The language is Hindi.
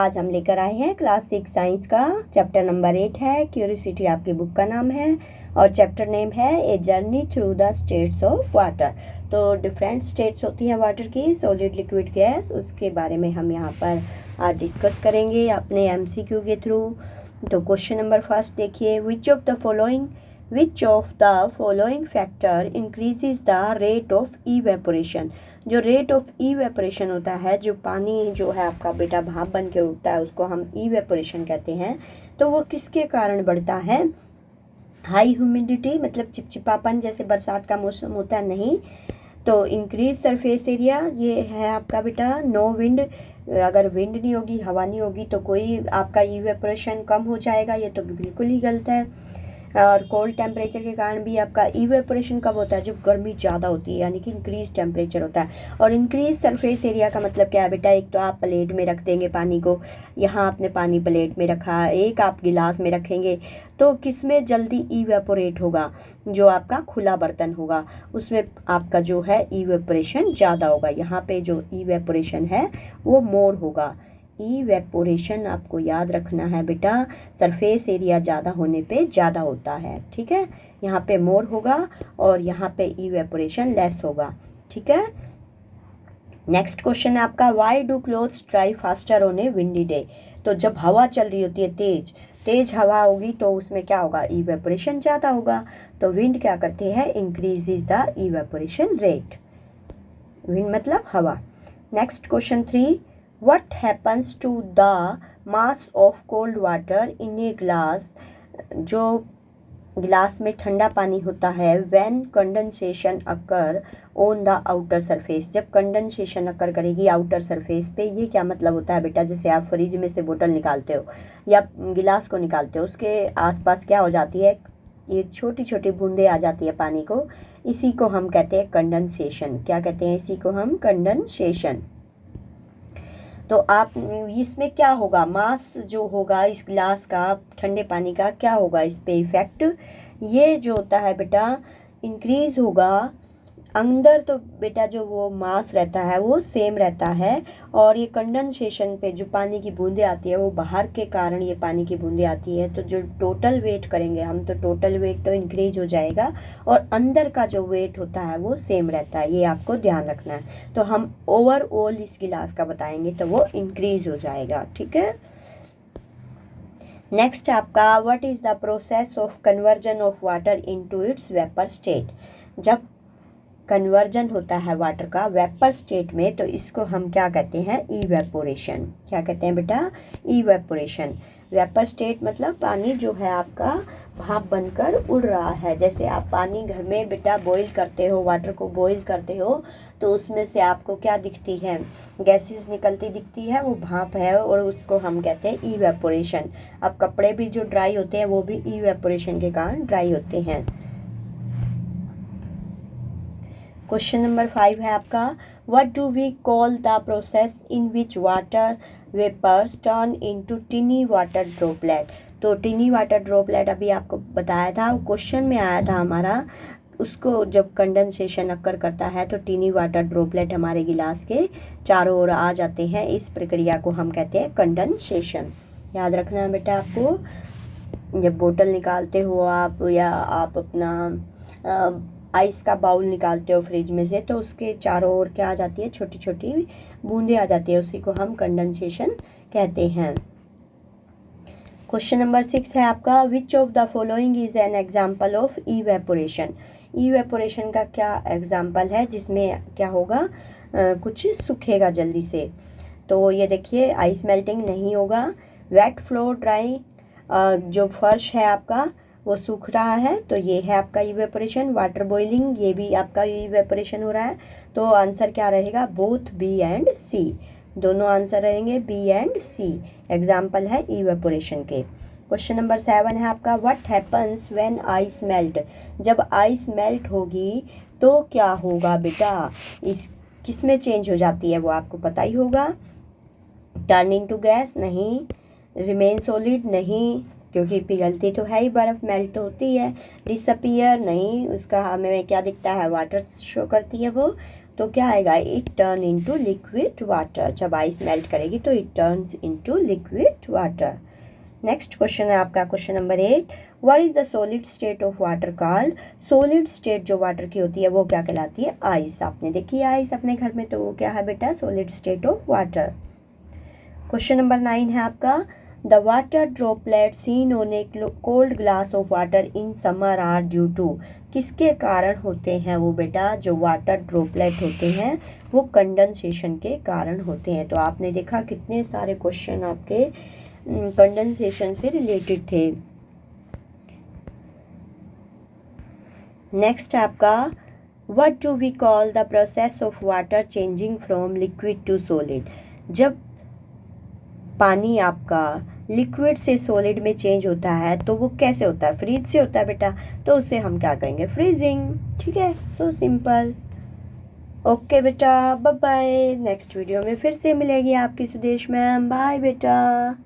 आज हम लेकर आए हैं क्लास 6 साइंस का चैप्टर नंबर 8 है। क्यूरियोसिटी आपकी बुक का नाम है और चैप्टर नेम है a journey through the states of water. तो डिफरेंट स्टेट्स होती हैं वाटर की, सॉलिड, लिक्विड, गैस, उसके बारे में हम यहाँ पर आज डिस्कस करेंगे अपने एमसीक्यू के थ्रू। तो क्वेश्चन नंबर फर्स्ट देखिए, which of the following factor increases the rate of evaporation. जो रेट ऑफ इवेपोरेशन होता है, जो पानी जो है आपका बेटा भाप बन के उठता है, उसको हम इवेपोरेशन कहते हैं। तो वो किसके कारण बढ़ता है? हाई ह्यूमिडिटी मतलब चिपचिपापन, जैसे बरसात का मौसम होता है, नहीं। तो इंक्रीज सरफेस एरिया, ये है आपका बेटा। नो विंड, अगर विंड नहीं होगी, हवा नहीं होगी, तो कोई आपका इवेपोरेशन कम हो जाएगा, ये तो बिल्कुल ही गलत है। और कोल्ड टेम्परेचर के कारण भी आपका इवेपोरेशन कब होता है? जब गर्मी ज़्यादा होती है, यानी कि इंक्रीज टेम्परेचर होता है। और इंक्रीज सरफेस एरिया का मतलब क्या है बेटा? एक तो आप प्लेट में रख देंगे पानी को, यहाँ आपने पानी प्लेट में रखा, एक आप गिलास में रखेंगे, तो किस में जल्दी इवेपोरेट होगा? जो आपका खुला बर्तन होगा उसमें आपका जो है इवेपोरेशन ज़्यादा होगा। यहाँ पे जो इवेपोरेशन है वो मोर होगा। इवेपोरेशन आपको याद रखना है बेटा, सरफेस एरिया ज़्यादा होने पे ज़्यादा होता है, ठीक है। यहाँ पे मोर होगा और यहाँ पे इवेपोरेशन लेस होगा, ठीक है। नेक्स्ट क्वेश्चन है आपका, why do clothes dry faster on A windy day. तो जब हवा चल रही होती है, तेज हवा होगी, तो उसमें क्या होगा? इवेपोरेशन ज़्यादा होगा। तो विंड क्या करती है? Increases the evaporation rate. Wind मतलब हवा। Next question 3, what happens to the mass of cold water in a glass। जो गिलास में ठंडा पानी होता है, when condensation occur on the outer surface। जब कंडेंसेशन अकर करेगी आउटर सरफेस पे, ये क्या मतलब होता है बेटा? जैसे आप फ्रिज में से बोतल निकालते हो या गिलास को निकालते हो, उसके आसपास क्या हो जाती है? ये छोटी छोटी बूंदें आ जाती है पानी को, इसी को हम कहते हैं कंडेंसेशन। क्या कहते हैं? इसी को हम कंडेंसेशन। तो आप इसमें क्या होगा? मास जो होगा इस गिलास का, ठंडे पानी का, क्या होगा इस पे इफेक्ट? ये जो होता है बेटा इंक्रीज होगा। अंदर तो बेटा जो वो मास रहता है वो सेम रहता है, और ये कंडेंसेशन पे जो पानी की बूंदें आती है वो बाहर के कारण ये पानी की बूंदें आती है। तो जो टोटल वेट करेंगे हम, तो टोटल वेट तो इंक्रीज हो जाएगा और अंदर का जो वेट होता है वो सेम रहता है, ये आपको ध्यान रखना है। तो हम ओवरऑल इस गिलास का बताएंगे तो वो इंक्रीज हो जाएगा, ठीक है। नेक्स्ट आपका, what is the process of conversion of water into its vapour state. जब कन्वर्जन होता है वाटर का वेपर स्टेट में, तो इसको हम क्या कहते हैं? इवेपोरेशन। क्या कहते हैं बेटा? इवेपोरेशन। वेपर स्टेट मतलब पानी जो है आपका भाप बनकर उड़ रहा है। जैसे आप पानी घर में बेटा बॉईल करते हो, वाटर को बॉईल करते हो, तो उसमें से आपको क्या दिखती है? गैसेस निकलती दिखती है, वो भाप है, और उसको हम कहते हैं इवेपोरेशन। अब कपड़े भी जो ड्राई होते हैं वो भी इवेपोरेशन के कारण ड्राई होते हैं। क्वेश्चन नंबर 5 है आपका, what do we call the process in which water vapours turn into tiny water droplet. तो टिनी वाटर ड्रॉपलेट अभी आपको बताया था, क्वेश्चन में आया था हमारा। उसको जब कंडेंसेशन अक्कर करता है तो टिनी वाटर ड्रॉपलेट हमारे गिलास के चारों ओर आ जाते हैं। इस प्रक्रिया को हम कहते हैं कंडेंसेशन। याद रखना है बेटा आपको। जब बोतल निकालते हो आप, या आप अपना आइस का बाउल निकालते हो फ्रिज में से, तो उसके चारों ओर क्या आ जाती है? छोटी छोटी बूंदें आ जाती है, उसी को हम कंडेंसेशन कहते हैं। क्वेश्चन नंबर 6 है आपका, which of the following is an example of evaporation. Evaporation का क्या एग्जाम्पल है जिसमें क्या होगा? कुछ सूखेगा जल्दी से। तो ये देखिए, आइस मेल्टिंग नहीं होगा। वेट फ्लोर ड्राई, जो फर्श है आपका वो सूख रहा है, तो ये है आपका इवेपोरेशन। वाटर बॉइलिंग, ये भी आपका इवेपोरेशन हो रहा है। तो आंसर क्या रहेगा? बोथ बी एंड सी। दोनों आंसर रहेंगे बी एंड सी, एग्जाम्पल है इवेपोरेशन के। क्वेश्चन नंबर 7 है आपका, what happens when ice melt. जब आइस मेल्ट होगी तो क्या होगा बेटा? इस किस में चेंज हो जाती है वो आपको पता ही होगा। टर्न इनटू गैस, नहीं। रिमेन सॉलिड, नहीं, क्योंकि पिघलती तो है ही, बर्फ़ मेल्ट होती है। डिसअपियर, नहीं, उसका हमें क्या दिखता है? वाटर शो करती है वो। तो क्या आएगा, it turn into liquid water. जब आइस मेल्ट करेगी तो it turns into liquid water. Next question है आपका question number 8, what is the solid state of water called. Solid state जो वाटर की होती है वो क्या कहलाती है, आइस। आपने देखी है आइस अपने घर में, तो वो क्या है बेटा, solid state of water. Question number 9 है आपका, the water droplet seen on a cold glass of water in summer are due to. किसके कारण होते हैं वो बेटा, जो वाटर ड्रॉपलेट होते हैं वो कंडेंसेशन के कारण होते हैं। तो आपने देखा कितने सारे क्वेश्चन आपके कंडेंसेशन से रिलेटेड थे। नेक्स्ट है आपका, what do we call the process of water changing from liquid to solid. जब पानी आपका लिक्विड से सॉलिड में चेंज होता है तो वो कैसे होता है, फ्रीज से होता है बेटा, तो उसे हम क्या कहेंगे, फ्रीजिंग। ठीक है, सो सिंपल। ओके बेटा, बाय बाय। नेक्स्ट वीडियो में फिर से मिलेगी आपकी सुदेश मैम। बाय बेटा।